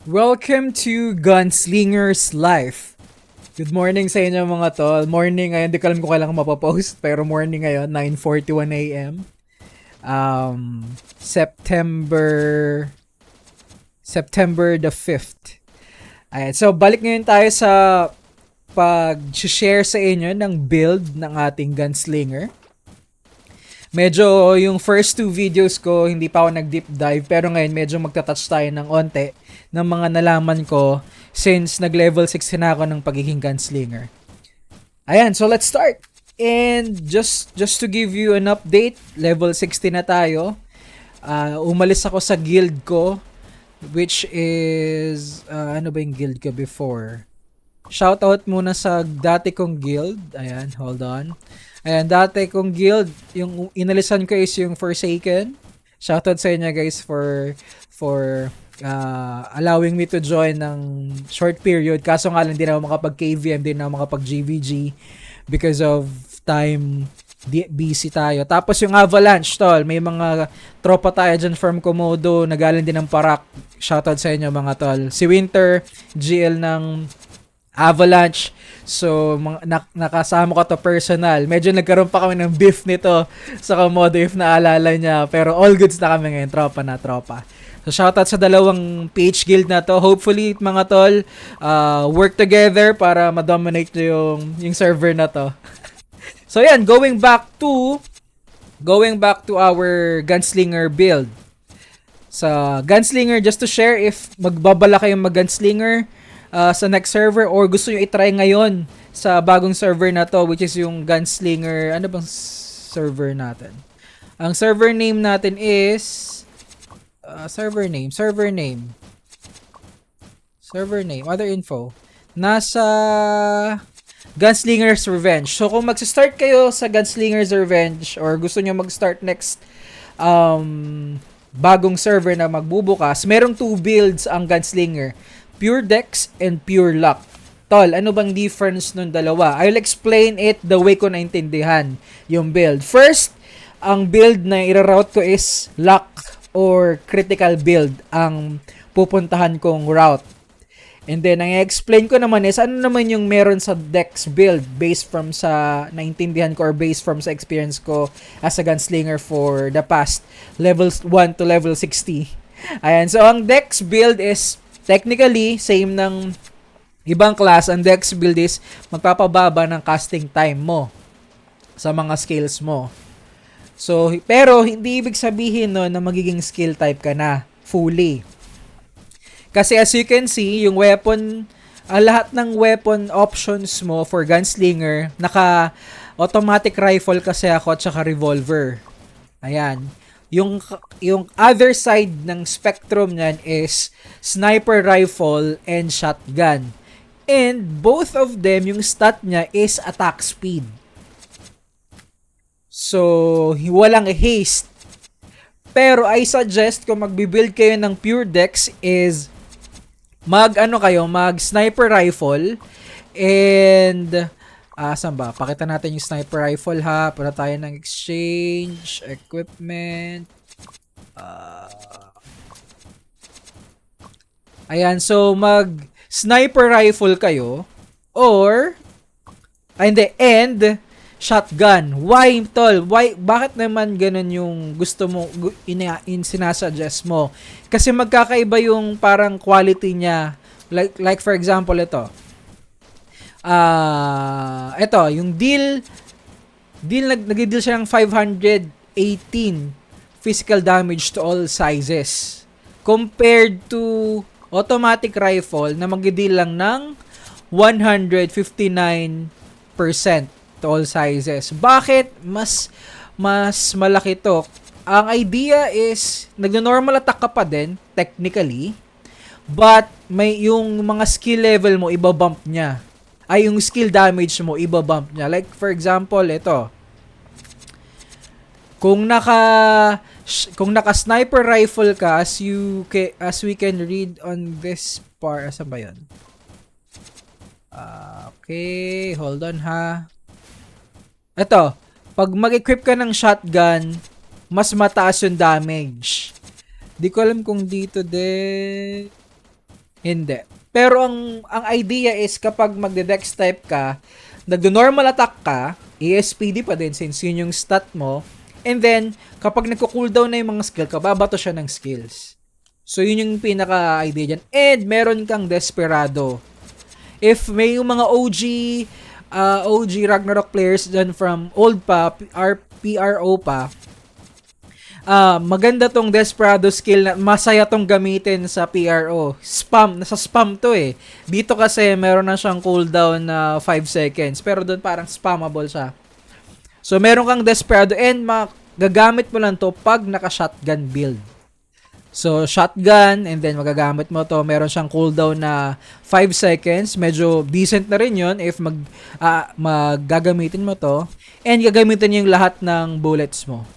Welcome to Gunslinger's Life. Good morning sa inyo mga tol. Morning ngayon, di ko alam kung kailan ko mapapost, pero morning ngayon, 9:41 a.m. September September the 5th. Ayan, so balik ngayon tayo sa pag-share sa inyo ng build ng ating gunslinger. Medyo yung first two videos ko, hindi pa ako nag-deep dive. Pero ngayon, medyo magta-touch tayo ng onte ng mga nalaman ko since nag-level 6 na ako ng pagiging gunslinger. Ayan, so let's start. And just to give you an update, level 60 na tayo. Umalis ako sa guild ko, which is, ano ba yung guild ko before? Shoutout muna sa dati kong guild. Ayan, hold on. Ayan, dati kong guild, yung inalisan ko is yung Forsaken. Shoutout sa inyo guys for allowing me to join ng short period. Kaso nga lang, hindi na ako makapag-KVM, hindi na ako makapag-GVG because of time, busy tayo. Tapos yung Avalanche, tol, may mga tropa tayo dyan from Komodo, nagaling din ng Parak. Shoutout sa inyo mga tol. Si Winter, GL ng Avalanche. So, nakasama ko to personal. Medyo nagkaroon pa kami ng beef nito sa Komodo if naalala niya. Pero all goods na kami ngayon. Tropa na tropa. So, shoutout sa dalawang PH guild na to. Hopefully, mga tol, work together para ma-dominate yung server na to. So, yan. Going back to our gunslinger build. Sa gunslinger, just to share if magbabala kayong mag-gunslinger, sa next server or gusto nyo itry ngayon sa bagong server na to, which is yung Gunslinger. Ano bang server natin? Ang server name natin is server name, other info. Nasa Gunslinger's Revenge. So kung magsa-start kayo sa Gunslinger's Revenge or gusto nyo mag-start next bagong server na magbubukas, merong two builds ang Gunslinger. Pure Dex and Pure Luck. Tol, ano bang difference nun dalawa? I'll explain it the way ko naintindihan yung build. First, ang build na iraroute ko is Luck or Critical build ang pupuntahan kong route. And then, ang i-explain ko naman is ano naman yung meron sa Dex build based from sa naintindihan ko or based from sa experience ko as a gunslinger for the past levels 1 to level 60. Ayan, so ang Dex build is technically, same ng ibang class. Ang Dex build is magpapababa ng casting time mo sa mga skills mo. So, pero hindi ibig sabihin no na magiging skill type ka na fully. Kasi as you can see, yung weapon, lahat ng weapon options mo for gunslinger, naka automatic rifle kasi ako at saka revolver. Ayan. Yung other side ng spectrum niyan is sniper rifle and shotgun. And both of them, yung stat niya is attack speed. So, walang haste. Pero I suggest kung magbi-build kayo ng Pure Dex is mag sniper rifle and saan ba? Pakita natin yung sniper rifle ha. Para tayo ng exchange, equipment. Ayan, so mag sniper rifle kayo or and shotgun. Why, tol? Why, bakit naman ganun yung gusto mo, sinasuggest mo? Kasi magkakaiba yung parang quality niya. Like for example, ito, yung deal nag-deal siya ng 518 physical damage to all sizes compared to automatic rifle na mag-deal lang ng 159% to all sizes. Bakit mas malaki to? Ang idea is nagno-normal attack ka pa din technically, but may yung mga skill level mo ibabump niya. Ay yung skill damage mo ibabump niya. Like for example, ito. Kung naka sniper rifle ka, as we can read on this part, asa ba 'yon? Okay, hold on ha. Ito, pag mag-equip ka ng shotgun, mas mataas yung damage. Di ko alam kung dito din. Hindi. Pero ang idea is kapag magde-dex type ka, nagdo-normal attack ka, ESPD pa din since yun yung stat mo. And then, kapag nagko-cooldown na yung mga skill ka, babato siya ng skills. So, yun yung pinaka-idea dyan. And, meron kang Desperado. If may yung mga OG Ragnarok players dyan from old pa, PRO pa, maganda tong Desperado skill na masaya tong gamitin sa PRO. Nasa spam to eh. Dito kasi meron na siyang cooldown na 5 seconds. Pero doon parang spammable siya. So, meron kang Desperado and gagamit mo lang to pag naka-shotgun build. So, shotgun and then magagamit mo to. Meron siyang cooldown na 5 seconds. Medyo decent na rin yun if gagamitin mo to. And gagamitin yung lahat ng bullets mo.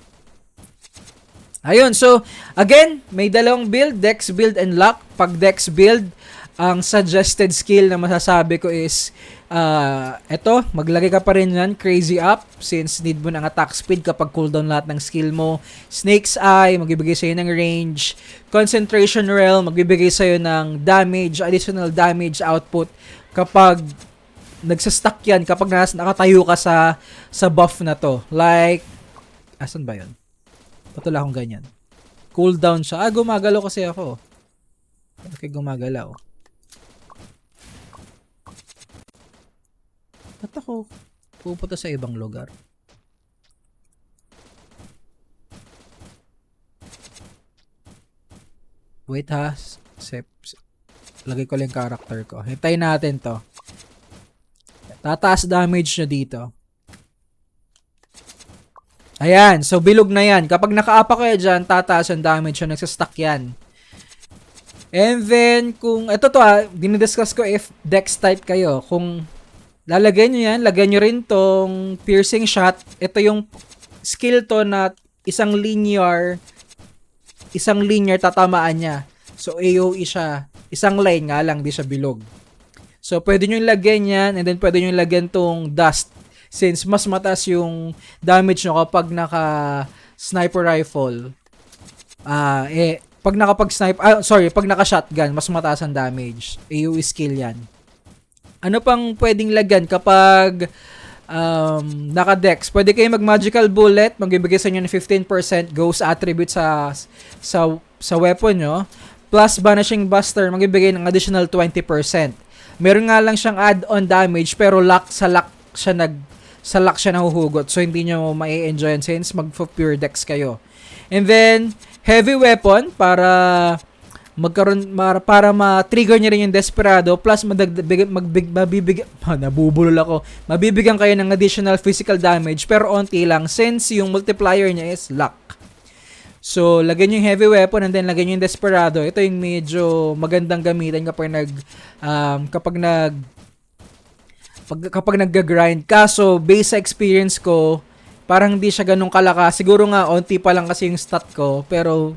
Ayun, so, again, may dalawang build, Dex build and Luck. Pag Dex build, ang suggested skill na masasabi ko is, eto, maglagay ka pa rin yan, Crazy Up, since need mo ng attack speed kapag cooldown lahat ng skill mo. Snake's Eye, magbibigay sa'yo ng range. Concentration Realm, magbibigay sa'yo ng damage, additional damage output kapag nagsastuck yan, kapag nakatayo ka sa buff na to. Like, asan ba yun? Patula akong ganyan. Cooldown siya. Gumagalaw kasi ako. Okay, gumagalaw. Ba't ako pupunta sa ibang lugar? Wait ha. Lagay ko lang yung character ko. Hintayin natin to. Tataas damage nyo dito. Ayan, so bilog na yan. Kapag naka-apa kayo dyan, tataas ang damage yun, nagsastuck yan. And then, kung, ito to dinidiscuss ko if dex type kayo. Kung lalagay nyo yan, lagyan nyo rin tong piercing shot. Ito yung skill to na isang linear tatamaan niya. So, AoE siya. Isang line nga lang, di siya bilog. So, pwede nyo lagyan yan, and then pwede nyo lagyan tong dust. Since mas mataas yung damage nyo kapag naka-sniper rifle. Pag naka-shotgun, mas mataas ang damage. AoE skill yan. Ano pang pwedeng lagyan kapag naka-dex? Pwede kayo mag-magical bullet, magbibigay sa inyo ng 15% ghost attribute sa weapon nyo. Plus banishing buster, magbibigay ng additional 20%. Meron nga lang siyang add-on damage, pero sa lock siya nahuhugot. So, hindi nyo ma-enjoy since mag-pure dex kayo. And then, heavy weapon para ma-trigger nyo rin yung Desperado plus mabibigyan kayo ng additional physical damage pero onti lang since yung multiplier niya is luck. So, lagyan nyo yung heavy weapon and then lagyan nyo yung Desperado. Ito yung medyo magandang gamitin kapag nag-grind. Kaso, base sa experience ko, parang hindi siya ganun kalakas. Siguro nga, onti pa lang kasi yung stat ko. Pero,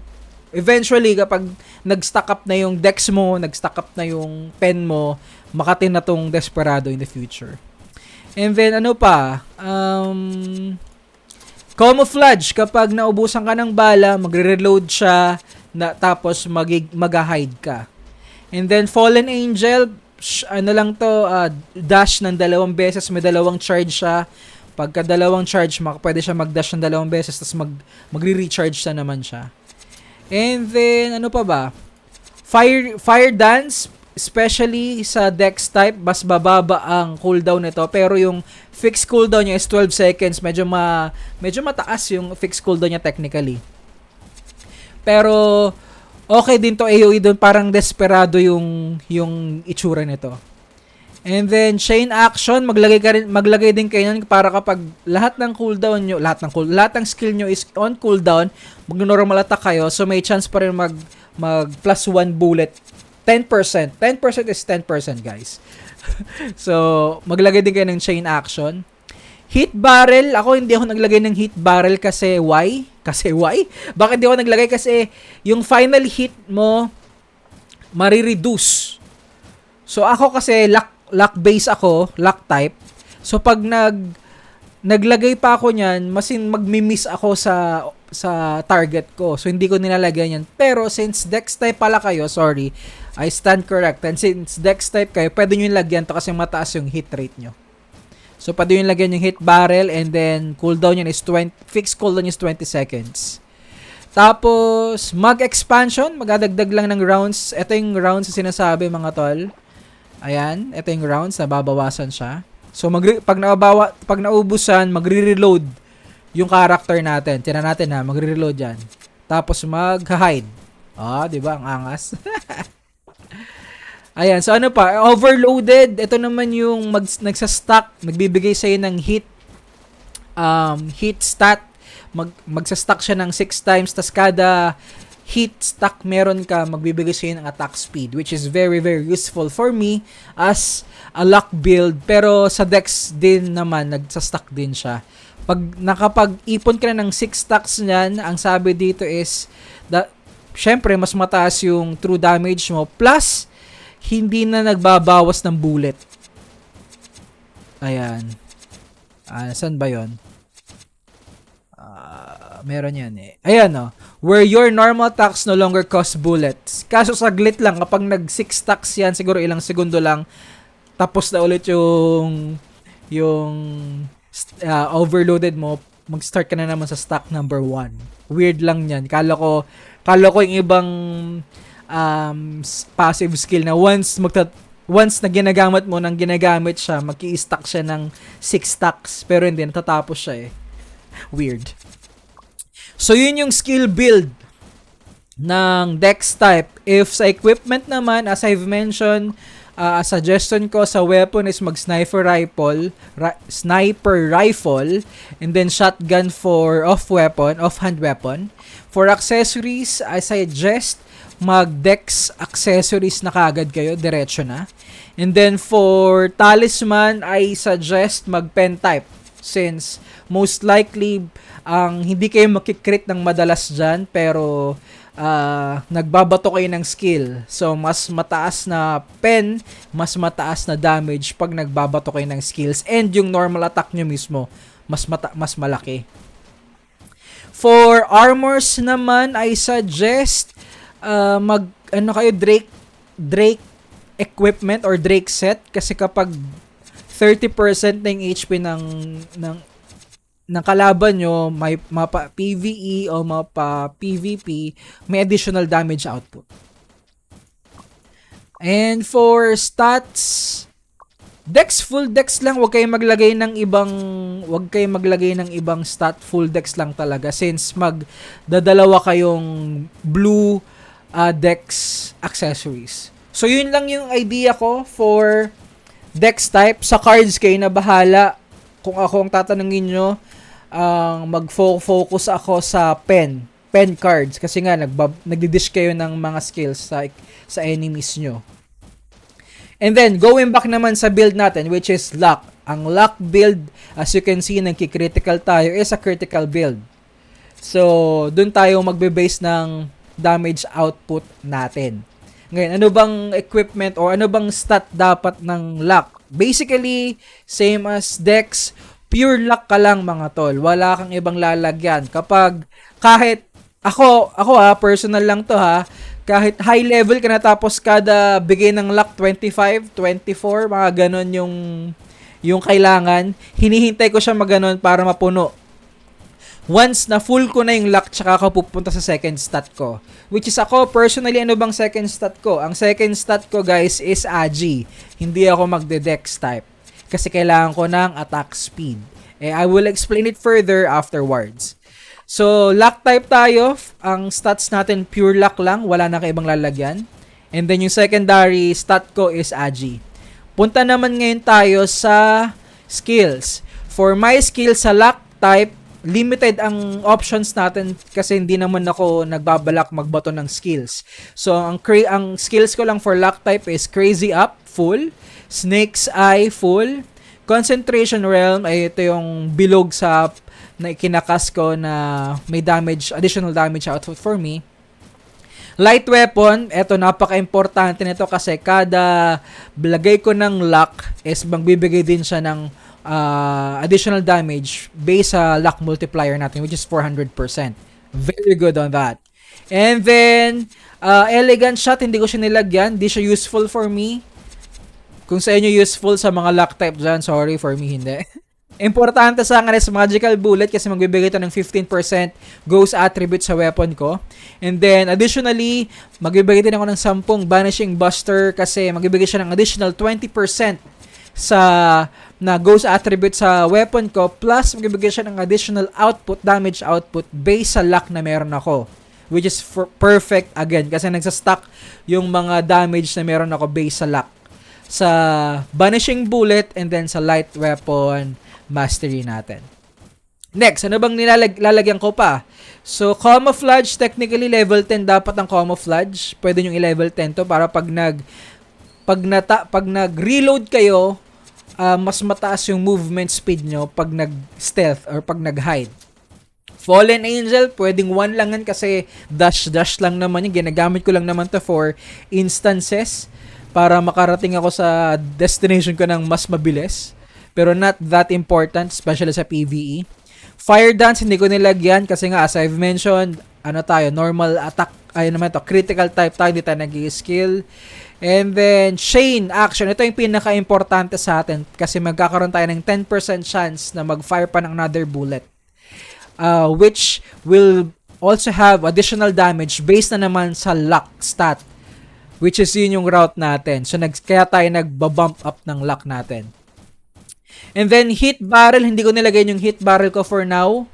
eventually, kapag nag-stack up na yung dex mo, nag-stack up na yung pen mo, makatin na tong Desperado in the future. And then, ano pa? Camouflage. Kapag naubusan ka ng bala, magre-reload siya, tapos mag-hide ka. And then, Fallen Angel, dash ng 2 beses, may 2 charge siya. Pagka 2 charge, pwede siya mag-dash ng 2 beses, tapos magre-recharge siya naman siya. And then, ano pa ba? Fire Dance, especially sa Dex type, mas bababa ang cooldown nito. Pero yung fixed cooldown niya is 12 seconds. Medyo mataas yung fixed cooldown niya technically. Pero, okay din to AoE doon, parang Desperado yung itsura nito. And then chain action, maglagay din kayo nun para kapag lahat ng skill nyo is on cooldown, mag-normal attack kayo, so may chance pa rin mag plus 1 bullet. 10%. 10% is 10%, guys. So, maglagay din kayo ng chain action. Hit barrel, hindi ako naglagay ng hit barrel kasi why? Bakit di ako naglagay? Kasi yung final hit mo marireduce. So ako kasi luck base ako, luck type. So pag naglagay pa ako niyan, magmi-miss ako sa target ko. So hindi ko nilalagay yan. Pero since dex type pala kayo, sorry, I stand correct. And since Dex type kayo, pwede nyo yung lagyan to kasi mataas yung hit rate nyo. So, pwede nyo yung lagyan yung hit barrel and then cooldown yun is fixed cooldown is 20 seconds. Tapos, mag-expansion, magdadagdag lang ng rounds. Ito yung rounds na sinasabi mga tol. Ayan, ito yung rounds, nababawasan siya. So, pag naubusan, magre-reload yung character natin. Tingnan natin ha, magre-reload yan. Tapos, mag-hide. Di ba? Ang angas. Ayan, so ano pa? Overloaded. Ito naman yung nagsa-stack, nagbibigay sa'yo ng hit stat. Magsa-stack siya ng 6 times, tas kada hit stack meron ka, magbibigay sa'yo ng attack speed, which is very, very useful for me as a luck build. Pero sa Dex din naman, nagsa-stack din siya. Pag nakapag-ipon ka na ng 6 stacks niyan, ang sabi dito is, syempre, mas mataas yung true damage mo, plus, hindi na nagbabawas ng bullet. Ayan. Saan ba yun? Meron yan eh. Ayan o. Where your normal attacks no longer cost bullets. Kaso saglit lang. Kapag nag 6 stacks yan, siguro ilang segundo lang, tapos na ulit yung overloaded mo, mag-start ka na naman sa stack number 1. Weird lang yan. Kala ko yung ibang passive skill na once na ginagamit mo nang ginagamit siya, mag-i-stack siya ng 6 stacks, pero hindi, natatapos siya eh. Weird. So, yun yung skill build ng Dex type. If sa equipment naman, as I've mentioned, suggestion ko sa weapon is mag-sniper rifle, and then shotgun for off-hand weapon. For accessories, I suggest mag-Dex accessories na kagad kayo, diretso na. And then for talisman, I suggest mag-pen type. Since most likely, hindi kayo makikrit ng madalas dyan, pero nagbabato kayo ng skill. So, mas mataas na pen, mas mataas na damage pag nagbabato kayo ng skills. And yung normal attack nyo mismo, mas malaki. For armors naman, I suggest Drake equipment or Drake set, kasi kapag 30% ng HP ng kalaban nyo, may mapa PvE o mapa PvP, may additional damage output. And for stats, full Dex lang, wag kayong maglagay ng ibang stat, full Dex lang talaga since magdadalawa kayong blue Dex accessories. So yun lang yung idea ko for Dex type. Sa cards kayo na bahala. Kung ako ang tatanungin nyo, mag-focus ako sa pen cards kasi nga nagdi-dish kayo ng mga skills sa enemies nyo. And then going back naman sa build natin, which is luck. Ang luck build, as you can see, nagki-critical tayo, is a critical build. So dun tayo magbe-base ng damage output natin. Ngayon, ano bang equipment o ano bang stat dapat ng luck? Basically, same as Dex, pure luck ka lang mga tol. Wala kang ibang lalagyan. Kapag kahit ako personal lang to ha, kahit high level ka na tapos kada bigay ng luck 25, 24, mga ganon yung kailangan, hinihintay ko siya maganon para mapuno. Once na full ko na yung luck, tsaka ako pupunta sa second stat ko. Which is ako, personally, ano bang second stat ko? Ang second stat ko, guys, is Agi. Hindi ako magde-Dex type. Kasi kailangan ko ng attack speed. I will explain it further afterwards. So, luck type tayo. Ang stats natin, pure luck lang. Wala na kaibang lalagyan. And then, yung secondary stat ko is Agi. Punta naman ngayon tayo sa skills. For my skills sa luck type, limited ang options natin kasi hindi naman ako nagbabalak magbato ng skills. So, ang skills ko lang for luck type is Crazy Up, full. Snake's Eye, full. Concentration Realm, ay ito yung bilog na ikinakas ko na may additional damage output for me. Light Weapon, eto napaka-importante nito kasi kada lagay ko ng luck is magbibigay din siya ng additional damage based sa luck multiplier natin, which is 400%. Very good on that. And then, elegant shot, hindi ko siya nilagyan. Hindi siya useful for me. Kung sa inyo useful sa mga lock type dyan, sorry, for me hindi. Importante sa akin is magical bullet kasi magbibigay ito ng 15% ghost attribute sa weapon ko. And then, additionally, magbibigay din ako ng 10 vanishing buster kasi magbibigay siya ng additional 20% sa na ghost attribute sa weapon ko, plus magbibigay siya ng additional output, damage output based sa luck na meron ako, which is perfect again kasi nagsa-stack yung mga damage na meron ako based sa luck sa vanishing bullet and then sa light weapon mastery natin. Next, ano bang lalagyan ko pa? So, camouflage, technically level 10 dapat ang camouflage. Pwede nyo i-level 10 to para pag nag-reload kayo, mas mataas yung movement speed nyo pag nag-stealth or pag nag-hide. Fallen Angel, pwedeng 1 lang yan kasi dash lang naman yung ginagamit ko lang naman to for instances para makarating ako sa destination ko ng mas mabilis. Pero not that important, especially sa PvE. Fire Dance, hindi ko nilagyan kasi nga, as I've mentioned, normal attack, critical type tayo, hindi tayo nag-skill. And then, Chain Action, ito yung pinaka-importante sa atin kasi magkakaroon tayo ng 10% chance na mag-fire pa ng another bullet. Which will also have additional damage based na naman sa luck stat. Which is yun yung route natin. So, kaya tayo nagbabump up ng luck natin. And then, hit barrel, hindi ko nilagay yung hit barrel ko for now.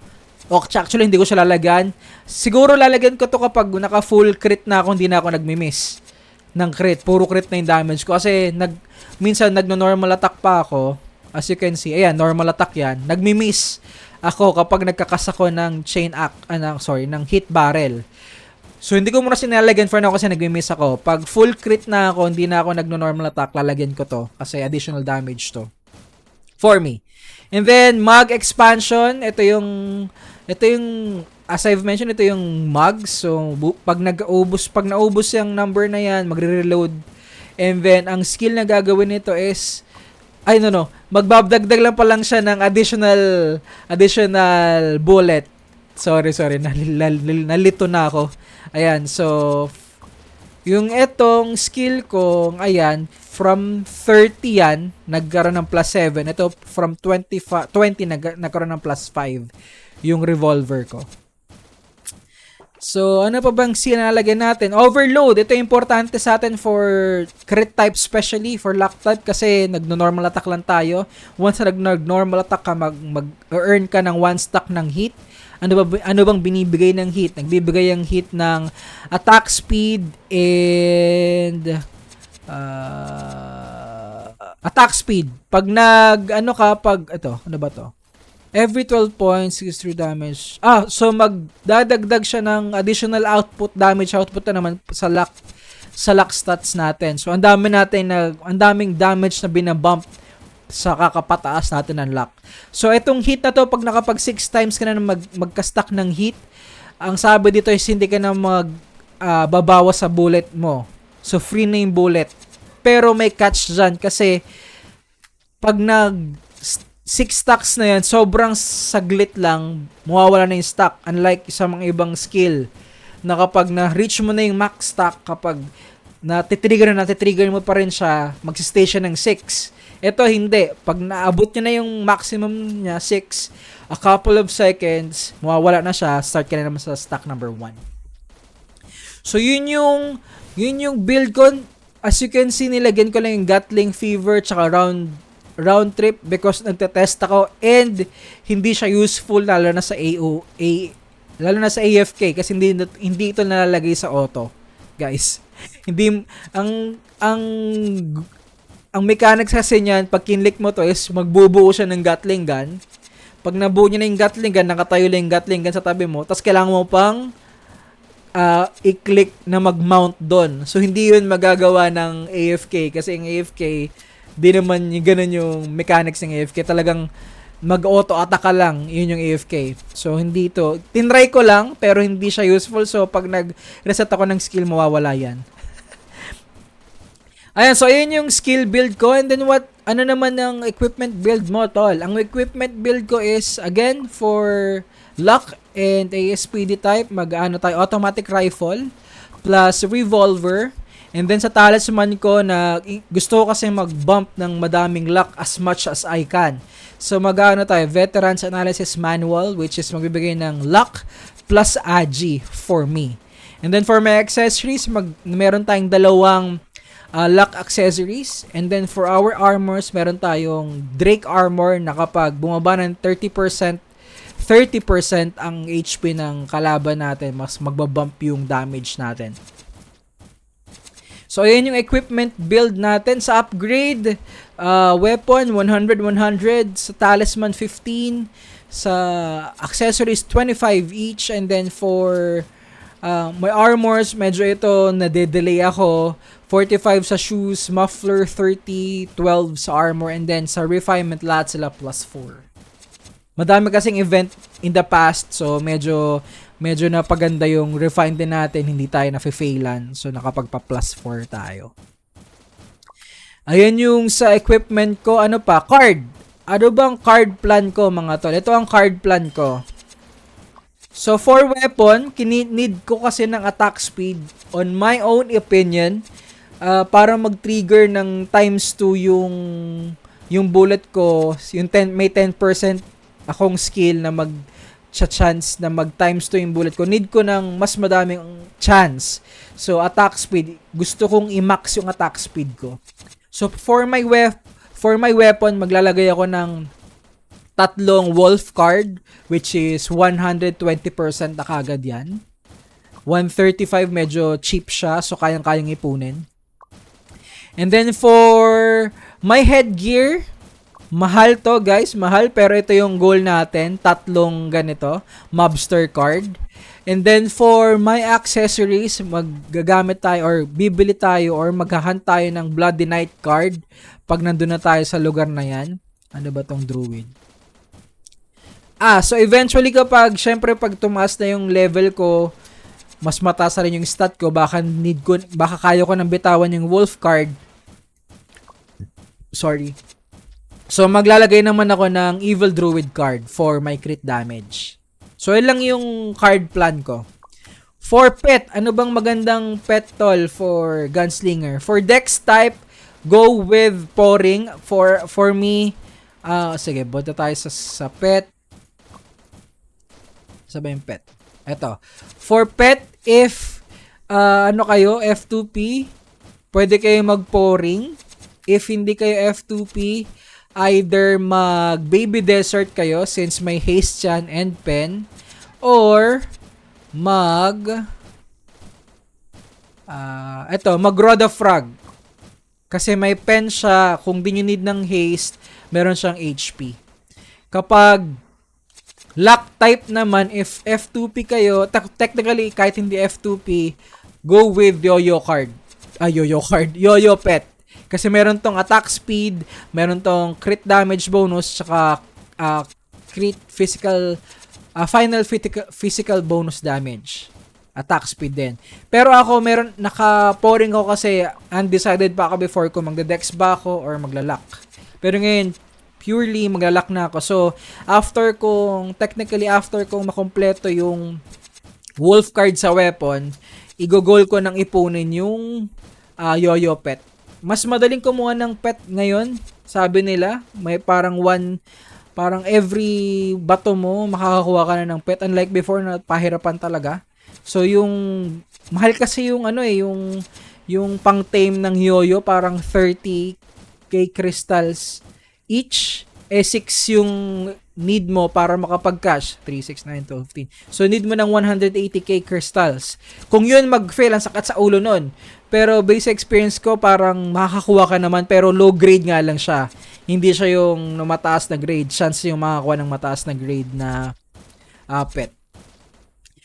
Actually, hindi ko siya lalagyan. Siguro lalagyan ko to kapag naka-full crit na ako, hindi na ako nagmi-miss ng crit. Puro crit na yung damage ko. Kasi, minsan, nagno-normal attack pa ako. As you can see, ayan, normal attack yan. Nagmi-miss ako kapag nagkakas ako ng ng hit barrel. So, hindi ko muna sinalagyan for now kasi nagmi-miss ako. Pag full crit na ako, hindi na ako nagno-normal attack, lalagyan ko to. Kasi additional damage to. For me. And then, mag expansion, ito yung, as I've mentioned, ito yung mag. So, pag naubos yung number na yan, magre-reload. And then, ang skill na gagawin nito is, magbabdagdag lang pa lang siya ng additional bullet. Sorry, nalito na ako. Ayan, so, yung etong skill ko, ayan, from 30 yan, nagkaroon ng plus 7. Ito, from 20 nagkaroon ng plus 5. Yung revolver ko. So, ano pa bang skill na nalagyan natin? Overload. Ito importante sa atin for crit type, especially for luck type, kasi nagno-normal attack lang tayo. Once na nag-normal attack ka, mag-earn ka ng 1 stack ng hit. Ano bang binibigay ng hit? Nagbibigay ang hit ng attack speed and attack speed. Pag ano ba to? Every 12 points, 63 damage. So magdadagdag siya ng additional damage output na naman sa luck stats natin. So ang daming damage na binabump sa kakapataas natin ng luck. So, itong hit na to, pag nakapag 6 times ka na magka-stack ng hit, ang sabi dito is hindi ka na babawas sa bullet mo. So, free na yung bullet. Pero may catch dyan kasi pag 6 stacks na yan, sobrang saglit lang, mawawala na yung stack. Unlike sa mga ibang skill na kapag na-reach mo na yung max stack, kapag natitrigger mo pa rin siya, magsistation ng 6. Ito hindi. Pag naabot nyo na yung maximum niya, 6, a couple of seconds, mawawala na siya, start ka na naman sa stack number 1. So, yun yung build ko. As you can see, nilagyan ko lang yung Gatling Fever tsaka round trip because nagtetest ako and hindi siya useful lalo na sa lalo na sa AFK kasi hindi ito nalalagay sa auto. Guys, hindi ang mechanics kasi niyan, pag kinlik mo to is magbubuo siya ng Gatling gun. Pag nabuo niya na yung Gatling gun, nakatayo lang yung Gatling gun sa tabi mo, tapos kailangan mo pang i-click na mag-mount doon. So, hindi yun magagawa ng AFK kasi yung AFK, di naman yung ganun yung mechanics ng AFK. Talagang mag-auto-attack ka lang, yun yung AFK. So, hindi to. Tinry ko lang, pero hindi siya useful. So, pag nag-reset ako ng skill, mawawala yan. Ayan, so ayun yung skill build ko. And then ano naman ang equipment build mo, tol? Ang equipment build ko is, again, for Luck and ASPD type, mag-ano tayo, automatic rifle, plus revolver. And then sa talisman ko na gusto ko kasi mag-bump ng madaming luck as much as I can. So mag-ano tayo, Veterans Analysis Manual, which is magbibigay ng luck plus agi for me. And then for my accessories, meron tayong dalawang luck accessories. And then for our armors, meron tayong Drake armor na kapag bumaba ng 30% ang HP ng kalaban natin, mas magbabump yung damage natin. So, ayan yung equipment build natin. Sa upgrade, weapon, 100, sa talisman, 15. Sa accessories, 25 each. And then for my armors, medyo ito, nade-delay ako. 45 sa shoes, muffler, 30, 12 sa armor. And then sa refinement, lahat sila plus 4. Madami kasing event in the past, so medyo napaganda yung refine din natin, hindi tayo na-failan. So nakapagpa plus 4 tayo. Ayan yung sa equipment ko. Ano pa? Card. Ano bang card plan ko, mga tol? Ito ang card plan ko. So for weapon, need ko kasi ng attack speed. On my own opinion, para mag-trigger ng times 2 yung bullet ko, yung may 10% akong skill na chance na mag times 2 yung bullet ko, need ko ng mas madaming chance. So, attack speed, gusto kong i-max yung attack speed ko. So, for my weapon, maglalagay ako ng 3 wolf card, which is 120% na kagad yan. 135, medyo cheap siya, so kayang-kayang ipunin. And then, for my headgear, mahal to guys, mahal, pero ito yung goal natin, 3 ganito, mobster card. And then for my accessories, maggagamit tayo or bibili tayo or maghahunt tayo ng Bloody Knight card pag nandun na tayo sa lugar na yan. Ano ba tong druid? So eventually syempre pag tumaas na yung level ko, mas mataas na rin yung stat ko, baka kaya ko nang bitawan yung wolf card. Sorry. So, maglalagay naman ako ng Evil Druid card for my crit damage. So, yun lang yung card plan ko. For pet, ano bang magandang pet tol for Gunslinger? For Dex type, go with Poring. For me, sige, bota tayo sa pet. Sa ba yung pet? Eto. For pet, if F2P, pwede kayo mag-Poring. If hindi kayo F2P, either mag Baby Desert kayo since may haste yan and pen, or mag Roda Frog kasi may pen siya. Kung di nyo need ng haste, meron siyang HP. Kapag luck type naman, if F2P kayo, technically kahit hindi F2P, go with Yo-Yo Pet. Kasi meron tong attack speed, meron tong crit damage bonus, tsaka crit final physical bonus damage. Attack speed din. Pero ako, naka-pouring ko kasi undecided pa ako before kung magde-dex ba ako or maglalak. Pero ngayon, purely maglalak na ako. So, after kong makompleto yung wolf card sa weapon, igogol ko ng ipunin yung Yo-Yo Pet. Mas madaling kumuha ng pet ngayon, sabi nila. May parang every bato mo, makakakuha ka na ng pet. Unlike before na pahirapan talaga. So, mahal kasi yung pang-tame ng Yo-Yo, parang 30k crystals each. 6 yung need mo para makapag-cash. 3, 6, 9, 12, 15. So, need mo ng 180k crystals. Kung yun mag-fail, ang sakat sa ulo nun. Pero base experience ko, parang makakakuha ka naman, pero low grade nga lang siya. Hindi siya yung mataas na grade. Chance yung makakuha ng mataas na grade na pet.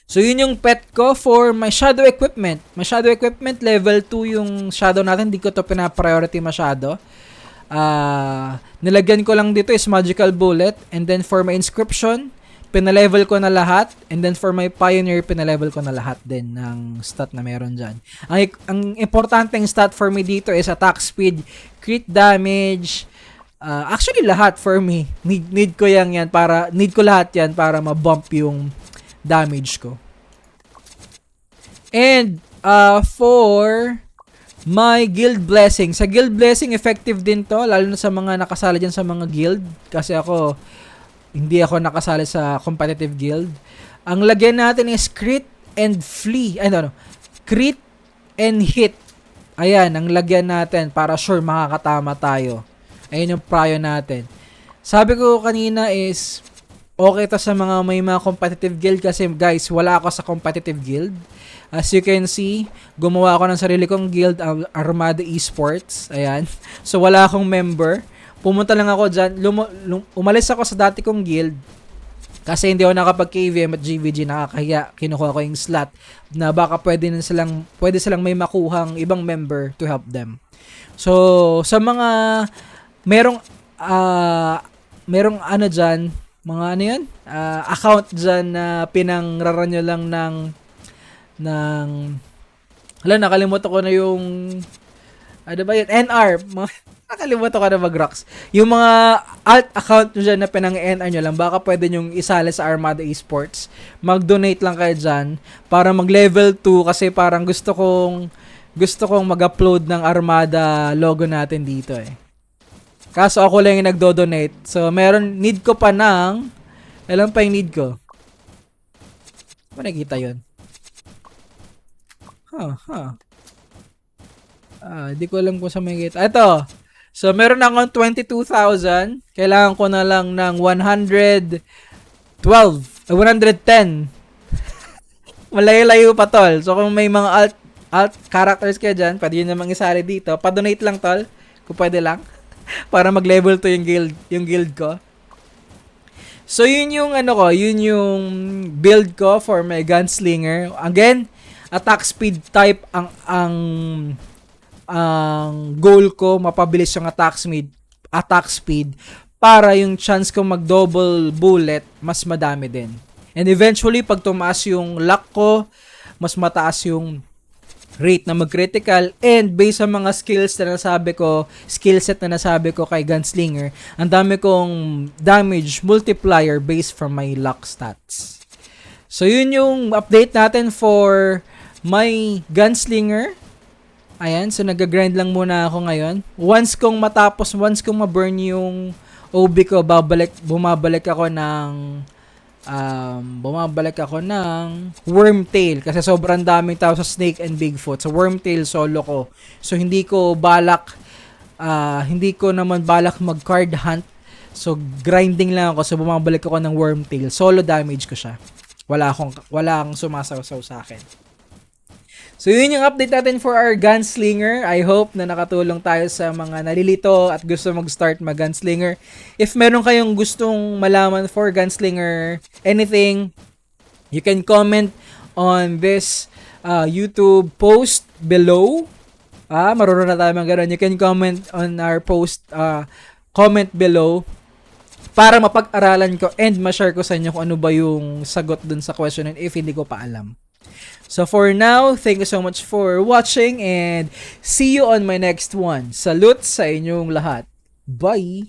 So, yun yung pet ko for my shadow equipment. My shadow equipment, level 2 yung shadow natin. Hindi ko to pina-priority masyado. Nilagyan ko lang dito is magical bullet. And then for my inscription, pinalevel ko na lahat. And then for my pioneer, pinalevel ko na lahat din ng stat na meron dyan. Ang importanteng stat for me dito is attack speed, crit damage, Actually, lahat for me. Need ko yan para, need ko lahat yan para ma-bump yung damage ko. And, for my guild blessing. Sa guild blessing, effective din to, lalo na sa mga nakasali dyan sa mga guild. Kasi ako, hindi ako nakasali sa competitive guild. Ang lagyan natin is crit and flee. Crit and hit. Ayan, ang lagyan natin para sure makakatama tayo. Ayun yung prio natin. Sabi ko kanina is, okay to sa mga may mga competitive guild kasi guys, wala ako sa competitive guild. As you can see, gumawa ako ng sarili kong guild, Armada Esports. Ayan. So, wala akong member. Pumunta lang ako dyan. Umalis ako sa dati kong guild. Kasi hindi ako nakapag-KVM at GVG, nakakahiya. Kinukuha ko yung slot na baka pwede silang may makuhang ibang member to help them. So, sa mga merong ano dyan, mga ano yun? Account dyan na pinangraran nyo lang ng nakalimutan ko na yung ano ba yun? NR. Nakalimutan ko na mag-rocks. Yung mga alt account nyo dyan na pinang-NR nyo lang, baka pwede nyong isali sa Armada Esports. Mag-donate lang kayo dyan para mag-level 2 kasi parang gusto kong mag-upload ng Armada logo natin dito eh. Kaso ako lang yung nagdo-donate. So, need ko pa ng, alam pa yung need ko. Ano nakikita yun? Di ko alam kung sa may kita. Ito. So, meron akong 22,000. Kailangan ko na lang ng 110. Malayo-layo pa, tol. So, kung may mga alt characters kayo dyan, pwede yun namang isali dito. Pa-donate lang, tol. Kung pwede lang. Para mag-level to yung guild ko. So, yun yung build ko for my gunslinger. Again, attack speed type ang goal ko, mapabilis yung attack speed para yung chance ko mag-double bullet mas madami din. And eventually, pag tumaas yung luck ko, mas mataas yung rate na mag-critical, and based sa mga skillset na nasabi ko kay Gunslinger, ang dami kong damage multiplier based from my luck stats. So, yun yung update natin for my Gunslinger. Ayan, so nag-grind lang muna ako ngayon. Once kong ma-burn yung OB ko, bumabalik ako ng Wormtail kasi sobrang daming tao sa Snake and Bigfoot. So Wormtail solo ko. So hindi ko naman balak mag-card hunt. So grinding lang ako. So bumabalik ako ng Wormtail. Solo damage ko siya. Wala akong sumasaw-saw sa akin. So, yun yung update natin for our Gunslinger. I hope na nakatulong tayo sa mga nalilito at gusto mag-start mag-Gunslinger. If meron kayong gustong malaman for Gunslinger, anything, you can comment on this YouTube post below. Marunong na tayo mga ganun. You can comment on our post, comment below para mapag-aralan ko and ma-share ko sa inyo kung ano ba yung sagot dun sa question and if hindi ko pa alam. So for now, thank you so much for watching and see you on my next one. Salute sa inyong lahat. Bye!